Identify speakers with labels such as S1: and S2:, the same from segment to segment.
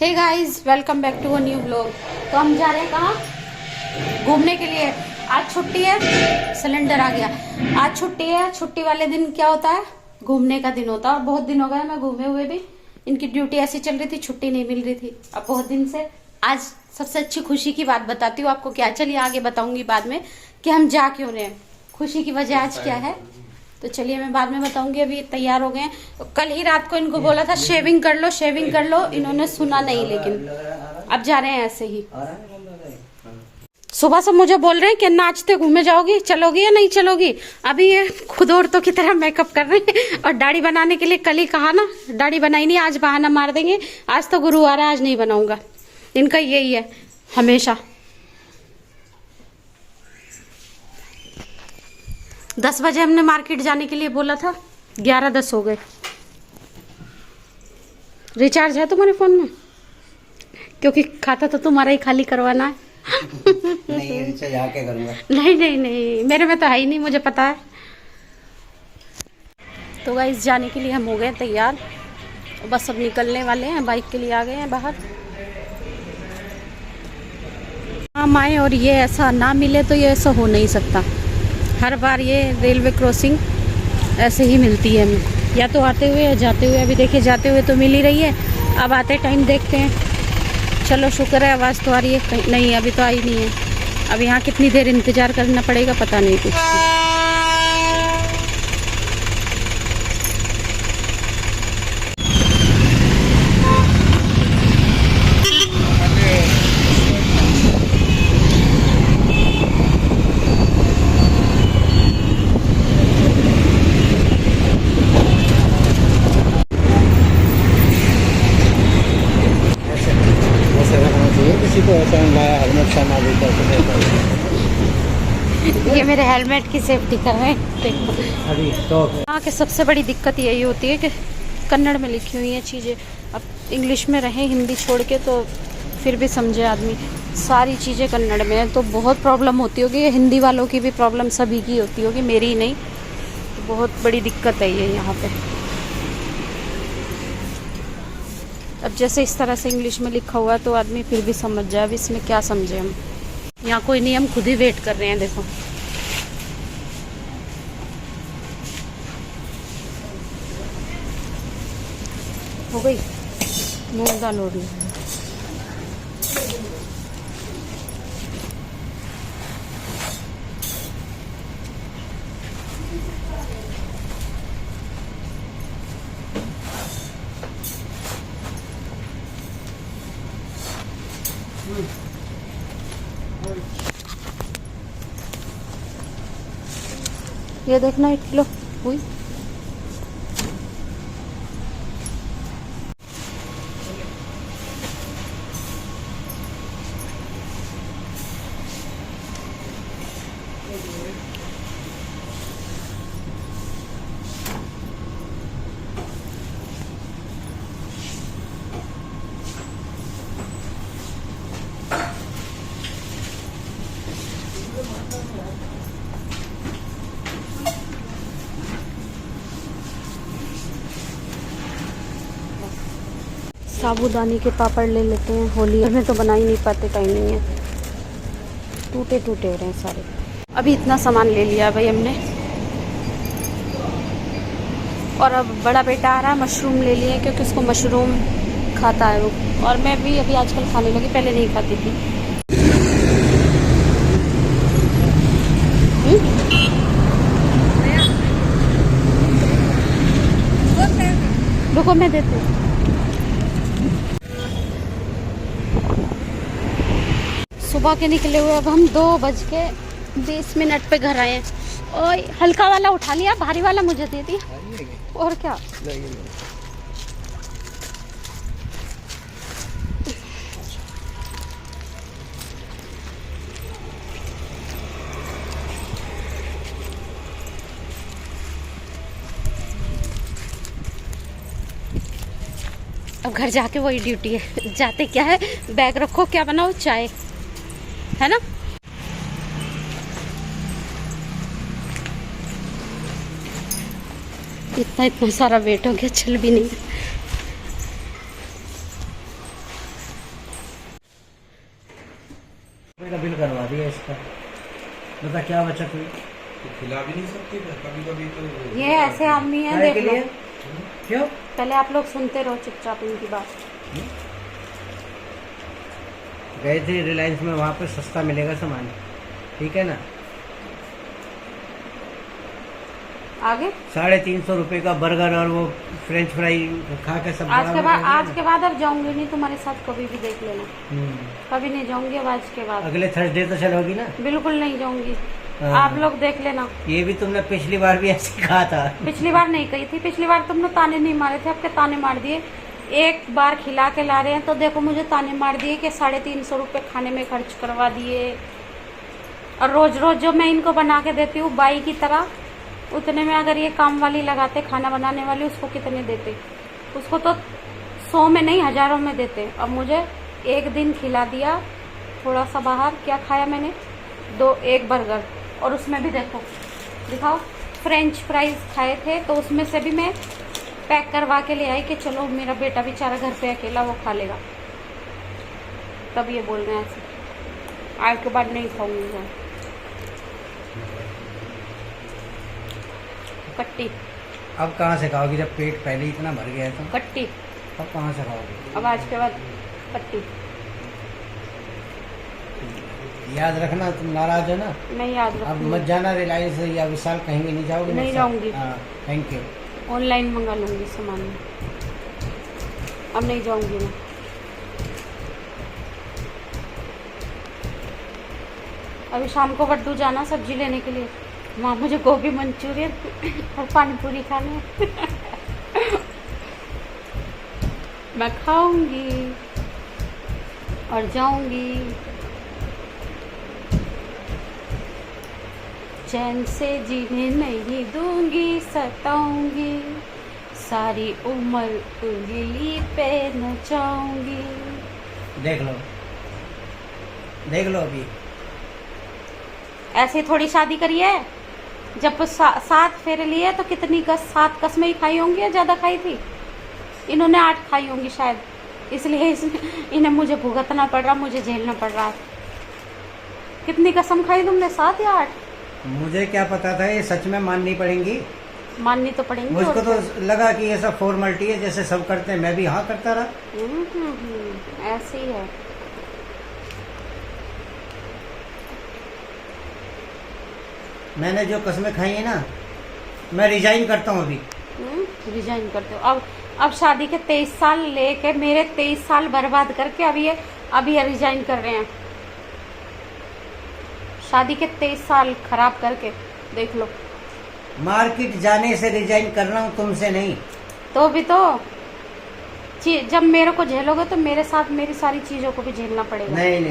S1: Hey guys, welcome back to a new blog. तो हम जा रहे हैं कहाँ? घूमने के लिए। आज छुट्टी है, सिलेंडर आ गया। आज छुट्टी है। छुट्टी वाले दिन क्या होता है? घूमने का दिन होता है। और बहुत दिन हो गए मैं घूमे हुए भी। इनकी ड्यूटी ऐसी चल रही थी, छुट्टी नहीं मिल रही थी अब बहुत दिन से। आज सबसे अच्छी खुशी की बात बताती हूँ आपको। क्या, चलिए आगे बताऊंगी बाद में कि हम जा क्यों रहे हैं, खुशी की वजह आज क्या है। तो चलिए मैं बाद में बताऊंगी। अभी तैयार हो गए। तो कल ही रात को इनको बोला था शेविंग कर लो, शेविंग कर लो, इन्होंने सुना नहीं। लेकिन अब जा रहे हैं ऐसे ही। सुबह से मुझे बोल रहे हैं कि नाचते घूमे जाओगी, चलोगी या नहीं चलोगी। अभी ये खुद औरतों की तरह मेकअप कर रहे हैं। और दाढ़ी बनाने के लिए कल ही कहा ना, दाढ़ी बनाई नहीं, आज बहाना मार देंगे। आज तो गुरुवार है, आज नहीं बनाऊंगा। इनका यही है हमेशा। 10 बजे हमने मार्केट जाने के लिए बोला था, 11:10 हो गए। रिचार्ज है तुम्हारे फोन में? क्योंकि खाता तो तुम्हारा ही खाली करवाना है।
S2: नहीं, रिचार्ज आके करूंगा।
S1: नहीं नहीं नहीं, मेरे में तो है ही नहीं, मुझे पता है। तो गाइस, जाने के लिए हम हो गए तैयार। बस अब निकलने वाले हैं, बाइक के लिए आ गए हैं बाहर। हम आए और ये ऐसा ना मिले तो ये ऐसा हो नहीं सकता। हर बार ये रेलवे क्रॉसिंग ऐसे ही मिलती है हमें, या तो आते हुए या जाते हुए। अभी देखिए जाते हुए तो मिल ही रही है, अब आते टाइम देखते हैं। चलो शुक्र है आवाज़ तो आ रही है। नहीं, अभी तो आई नहीं है। अब यहाँ कितनी देर इंतज़ार करना पड़ेगा पता नहीं कुछ।
S2: किसी को ऐसा लाया हेलमेट पहना देता है।
S1: ये मेरे हेलमेट की सेफ्टी कर रहे हैं। देखो
S2: अभी तो
S1: यहाँ की सबसे बड़ी दिक्कत यही होती है कि कन्नड़ में लिखी हुई हैं चीज़ें। अब इंग्लिश में रहे हिंदी छोड़ के तो फिर भी समझे आदमी। सारी चीज़ें कन्नड़ में है तो बहुत प्रॉब्लम होती होगी। ये हिंदी वालों की भी प्रॉब्लम सभी की होती होगी, मेरी ही नहीं। तो बहुत बड़ी दिक्कत है ये यहाँ पे। अब जैसे इस तरह से इंग्लिश में लिखा हुआ तो आदमी फिर भी समझ जाए। अब इसमें क्या समझे हम। यहाँ कोई नहीं, हम खुद ही वेट कर रहे हैं। देखो हो गई मूंग दाल हो रही। ये देखना 1 किलो हुई। साबूदाने के पापड़ ले लेते हैं। होली में तो बना ही नहीं पाते, टाइम नहीं है। टूटे टूटे हो रहे हैं सारे। अभी इतना सामान ले लिया भाई हमने। और अब बड़ा बेटा आ रहा है, मशरूम ले लिए क्योंकि उसको मशरूम खाता है वो। और मैं भी अभी आजकल खाने लगी, पहले नहीं खाती थी। रुको मैं देती हूँ। सुबह के निकले हुए अब हम 2:20 पे घर आए हैं। और हल्का वाला उठा लिया, भारी वाला मुझे दे दिया। और क्या, अब घर जाके वही ड्यूटी है। जाते क्या है, बैग रखो, क्या बनाओ, चाय, है ना। इतना इतना सारा वेट हो गया, चल भी नहीं।
S2: का बिल करवा दिया इसका, बता क्या बचा कोई?
S3: तो खिला भी नहीं सकते कभी कभी तो।
S1: ये ऐसे आदमी है,
S2: चाय के
S1: देख लो।
S2: लिए क्यों?
S1: पहले आप लोग सुनते रहो चुपचाप इनकी बात।
S2: गए थे रिलायंस में, वहाँ पे सस्ता मिलेगा सामान, ठीक है ना।
S1: आगे
S2: 350 रुपए का बर्गर और वो फ्रेंच फ्राई खा के सब
S1: आज के
S2: बराबर
S1: बाद,
S2: कर दिया
S1: आज के बाद अब जाऊंगी नहीं तुम्हारे साथ कभी भी, देख लेना। कभी नहीं जाऊंगी अब आज के बाद,
S2: अगले थर्सडे तो चलोगी ना?
S1: बिल्कुल नहीं जाऊंगी।
S2: हाँ।
S1: आप लोग देख लेना।
S2: ये भी तुमने पिछली बार भी ऐसे कहा था।
S1: पिछली बार नहीं कही थी, पिछली बार तुमने ताने नहीं मारे थे, आपके ताने मार दिए। एक बार खिला के ला रहे हैं तो देखो मुझे ताने मार दिए कि 350 रुपये खाने में खर्च करवा दिए। और रोज रोज जो मैं इनको बना के देती हूँ बाई की तरह, उतने में अगर ये काम वाली लगाते, खाना बनाने वाली, उसको कितने देते? उसको तो 100 में नहीं, हजारों में देते। अब मुझे एक दिन खिला दिया थोड़ा सा बाहर, क्या खाया मैंने? एक बर्गर, और उसमें भी देखो, दिखाओ, फ्रेंच फ्राइज खाए थे, तो उसमें से भी मैं पैक करवा के ले आई कि चलो मेरा बेटा बेचारा घर पे अकेला वो खा लेगा। तब ये बोल रहे हैं ऐसे, आज के बाद नहीं खाऊंगी मैं। कट्टी
S2: अब कहाँ से खाओगी जब पेट पहले ही इतना भर गया है तो?
S1: कट्टी
S2: अब कहाँ से खाओगी?
S1: अब आज के बाद कट्टी।
S2: याद रखना, तुम नाराज हो ना?
S1: नहीं याद
S2: अब
S1: रखूंगी,
S2: मत जाना रिलायंस या विशाल, कहीं भी नहीं जाओगे?
S1: नहीं जाऊंगी।
S2: हाँ, थैंक यू।
S1: ऑनलाइन मंगा लूंगी सामान में, अब नहीं जाऊंगी मैं। अभी शाम को वड्डू जाना सब्जी लेने के लिए, वहाँ मुझे गोभी मंचूरियन और पानी पूरी खाने मैं खाऊंगी और जाऊंगी। चैन से जीने नहीं दूंगी, सताऊंगी, सारी उम्र उंगली पे नचाऊंगी।
S2: देख लो अभी
S1: ऐसे थोड़ी शादी करी है। जब 7 फेरे लिए तो कितनी 7 कसमें ही खाई होंगी या ज्यादा खाई थी? इन्होंने 8 खाई होंगी शायद, इसलिए इन्हें मुझे भुगतना पड़ रहा, मुझे झेलना पड़ रहा है। कितनी कसम खाई तुमने, 7 या 8?
S2: मुझे क्या पता था ये सच में माननी पड़ेंगी।
S1: माननी तो पड़ेंगी।
S2: मुझको
S1: और
S2: तो
S1: क्या?
S2: लगा कि ये सब फॉर्मेलिटी है, जैसे सब करते हैं मैं भी हाँ करता रहा।
S1: ऐसे ही है।
S2: मैंने जो कसमें खाई है ना, मैं रिजाइन करता हूँ अभी।
S1: रिजाइन करते हो? अब शादी के 23 साल लेके मेरे 23 साल बर्बाद करके अब ये रिजाइन कर रहे हैं। शादी के 23 साल खराब करके देख लो।
S2: मार्केट जाने से रिजाइन कर रहा हूँ, तुमसे नहीं।
S1: तो भी तो जब मेरे को झेलोगे तो मेरे साथ मेरी सारी चीजों को भी झेलना पड़ेगा।
S2: नहीं,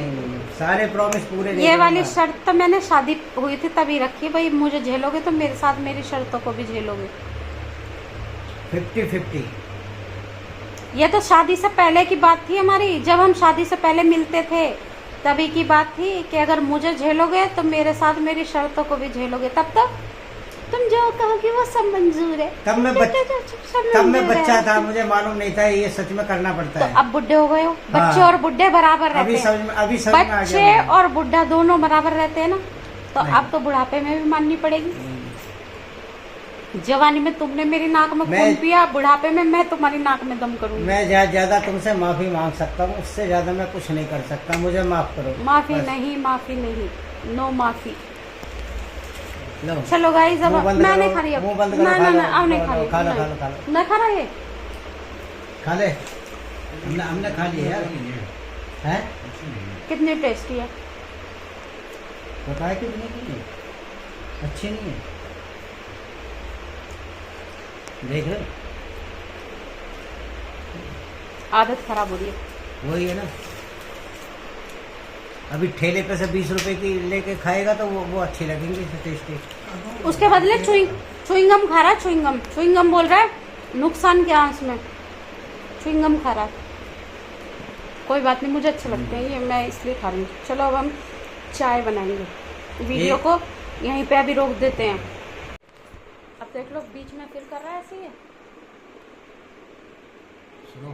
S2: सारे प्रॉमिस पूरे नहीं
S1: ये वाली
S2: करूंगा।
S1: शर्त तो मैंने शादी हुई थी तभी रखी, भाई मुझे झेलोगे तो मेरे साथ मेरी शर्तों को भी झेलोगे।
S2: 50-50।
S1: ये तो शादी से पहले की बात थी हमारी, जब हम शादी से पहले मिलते थे तभी की बात थी कि अगर मुझे झेलोगे तो मेरे साथ मेरी शर्तों को भी झेलोगे। तब तक तुम जो कहोगे वो सब मंजूर है।
S2: तब मैं बच्चा था, मुझे मालूम नहीं था ये सच में करना पड़ता
S1: तो
S2: है।
S1: अब बुढ़े हो गए हो। बच्चे
S2: हाँ।
S1: और बुढ़े बराबर रहते हैं।
S2: अभी समझ में आ
S1: बच्चे
S2: गया।
S1: और बुढ़ा दोनों बराबर रहते हैं ना, तो
S2: नहीं।
S1: अब तो बुढ़ापे में भी माननी पड़ेगी। जवानी में तुमने मेरी नाक में खून पिया, बुढ़ापे में मैं तुम्हारी नाक में दम करूंगी।
S2: मैं ज्यादा तुमसे माफी मांग सकता हूँ, उससे ज्यादा मैं कुछ नहीं कर सकता, मुझे माफ करो।
S1: माफी
S2: बस।
S1: नहीं, नो माफी।
S2: लो।
S1: चलो गाइस, अब
S2: मुंह बंद
S1: मैं
S2: करो,
S1: नहीं खा रही अब।
S2: मुंह बंद करो,
S1: ना
S2: खा
S1: ना
S2: लो,
S1: ना, अब नहीं खा रही।
S2: खा लो।
S1: नहीं खा रहा ये।
S2: खा ले, हमने खा लिया यार। हैं?
S1: कितनी टेस्टी है।
S2: बताया कितनी की? अच्छी नहीं है, देख लो।
S1: आदत खराब हो रही है।
S2: वही है ना, अभी ठेले पे से 20 रुपए की लेके खाएगा तो वो अच्छी लगेंगी, टेस्टी।
S1: उसके बदले चुइंगम खा रहा है। चुइंगम बोल रहा है, नुकसान क्या है उसमें? चुइंगम खा रहा है। कोई बात नहीं, मुझे अच्छे लगते हैं ये, मैं इसलिए खा रही हूँ। चलो अब हम चाय बनाएंगे। वीडियो को यहीं पे अभी रोक देते हैं। अब देख लो बीच में फिर कर रहा है ऐसे ही।
S2: सुनो,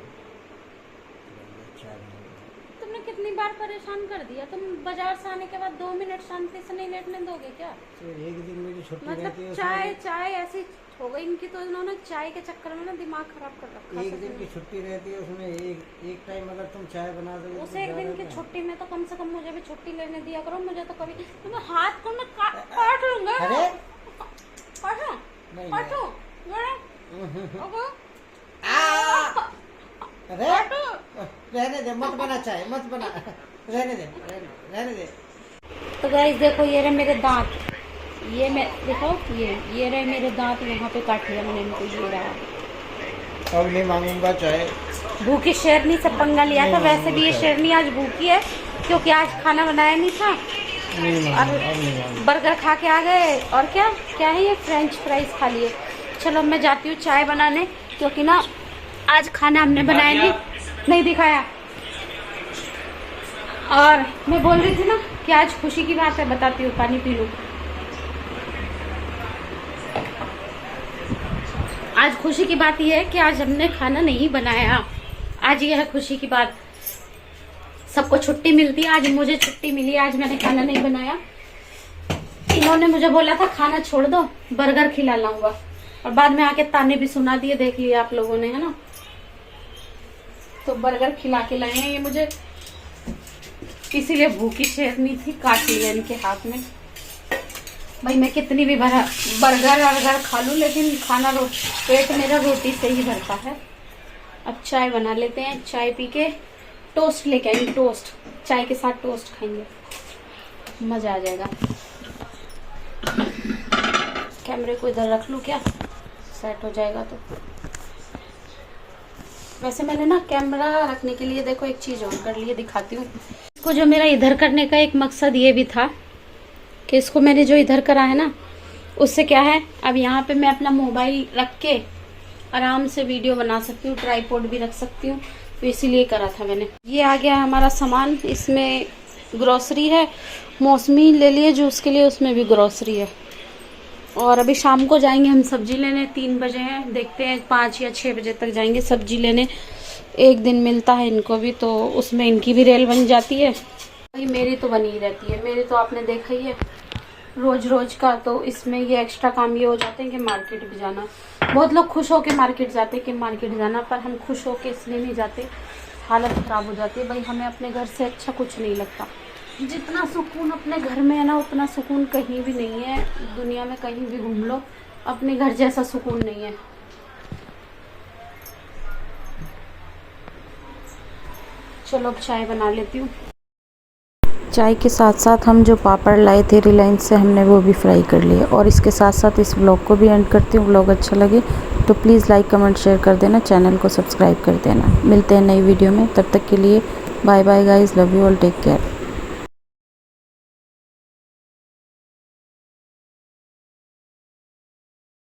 S1: तुमने कितना इतनी बार परेशान कर दिया, तुम बाजार से आने के बाद 2 मिनट शांति से नहीं लेटने दोगे क्या?
S2: तो एक दिन मेरी छुट्टी रहती
S1: मतलब
S2: है,
S1: चाय चाय ऐसी हो गई इनकी, तो इन्होंने चाय के चक्कर में ना दिमाग खराब कर रखा
S2: एक
S1: है।
S2: दिन की छुट्टी रहती है, उसमें एक टाइम अगर तुम चाय बना दोगे
S1: उस एक दिन की छुट्टी में तो कम से कम मुझे भी छुट्टी लेने दिया करो। मुझे तो कभी तुम्हें हाथ को मैं काट लूंगा।
S2: अरे
S1: काटो
S2: नहीं,
S1: काटो
S2: अरे रहने दे, मत बना चाय, मत बना, रहने दे।
S1: तो गाइस देखो, ये रहे मेरे दांत, ये मैं देखो, ये रहे मेरे दांत, यहाँ पे काट लिया मैंने इनको, ये रहा।
S2: अब नहीं मांगूंगा चाय।
S1: भूखी शेरनी से पंगा लिया था। वैसे भी ये शेरनी आज भूखी है क्योंकि आज खाना बनाया नहीं था और बर्गर खा के आ गए। और क्या क्या है ये, फ्रेंच फ्राइज खा लिए। चलो मैं जाती हूँ चाय बनाने, क्योंकि ना आज खाना हमने बनाया नहीं दिखाया। और मैं बोल रही थी ना कि आज खुशी की बात है, बताती हूँ, पानी पी लूँ। आज खुशी की बात यह है कि आज हमने खाना नहीं बनाया। आज ये है खुशी की बात। सबको छुट्टी मिलती है, आज मुझे छुट्टी मिली, आज मैंने खाना नहीं बनाया। इन्होंने मुझे बोला था खाना छोड़ दो, बर्गर खिला लाऊंगा, और बाद में आके ताने भी सुना दिए, देख लिया आप लोगों ने, है ना। तो बर्गर खिला के लाए हैं ये मुझे, इसीलिए भूखी शेरनी थी, काट लिया इनके हाथ में। भाई मैं कितनी भी बर्गर खा लूं, लेकिन खाना पेट मेरा रोटी से ही भरता है। अब चाय बना लेते हैं, चाय पी के टोस्ट लेके आएंगे, टोस्ट चाय के साथ टोस्ट खाएंगे, मजा आ जाएगा। कैमरे को इधर रख लूं क्या, सेट हो जाएगा तो। वैसे मैंने ना कैमरा रखने के लिए देखो एक चीज ऑन कर ली है, दिखाती हूँ इसको। जो मेरा इधर करने का एक मकसद ये भी था कि इसको मैंने जो इधर करा है ना, उससे क्या है, अब यहाँ पे मैं अपना मोबाइल रख के आराम से वीडियो बना सकती हूँ, ट्राइपॉड भी रख सकती हूँ, तो इसीलिए करा था मैंने। ये आ गया हमारा सामान, इसमें ग्रोसरी है, मौसमी ले लिए जूस के लिए, उसमें भी ग्रोसरी है। और अभी शाम को जाएंगे हम सब्जी लेने, 3 बजे हैं, देखते हैं 5 या 6 बजे तक जाएंगे सब्जी लेने। एक दिन मिलता है इनको भी, तो उसमें इनकी भी रेल बन जाती है। भाई मेरी तो बनी ही रहती है, मेरी तो आपने देखा ही है रोज रोज का। तो इसमें ये एक्स्ट्रा काम ये हो जाते हैं कि मार्केट भी जाना। बहुत लोग खुश होके मार्केट जाते हैं कि मार्केट जाना, पर हम खुश होके इसलिए नहीं जाते, हालत खराब हो जाती है। भाई हमें अपने घर से अच्छा कुछ नहीं लगता। जितना सुकून अपने घर में है ना, उतना सुकून कहीं भी नहीं है दुनिया में। कहीं भी घूम लो, अपने घर जैसा सुकून नहीं है। चलो अब चाय बना लेती हूँ।
S4: चाय के साथ साथ हम जो पापड़ लाए थे रिलायंस से, हमने वो भी फ्राई कर लिए। और इसके साथ साथ इस व्लॉग को भी एंड करती हूँ। व्लॉग अच्छा लगे तो प्लीज़ लाइक कमेंट शेयर कर देना, चैनल को सब्सक्राइब कर देना। मिलते हैं नई वीडियो में, तब तक के लिए bye bye guys, love you all, take care.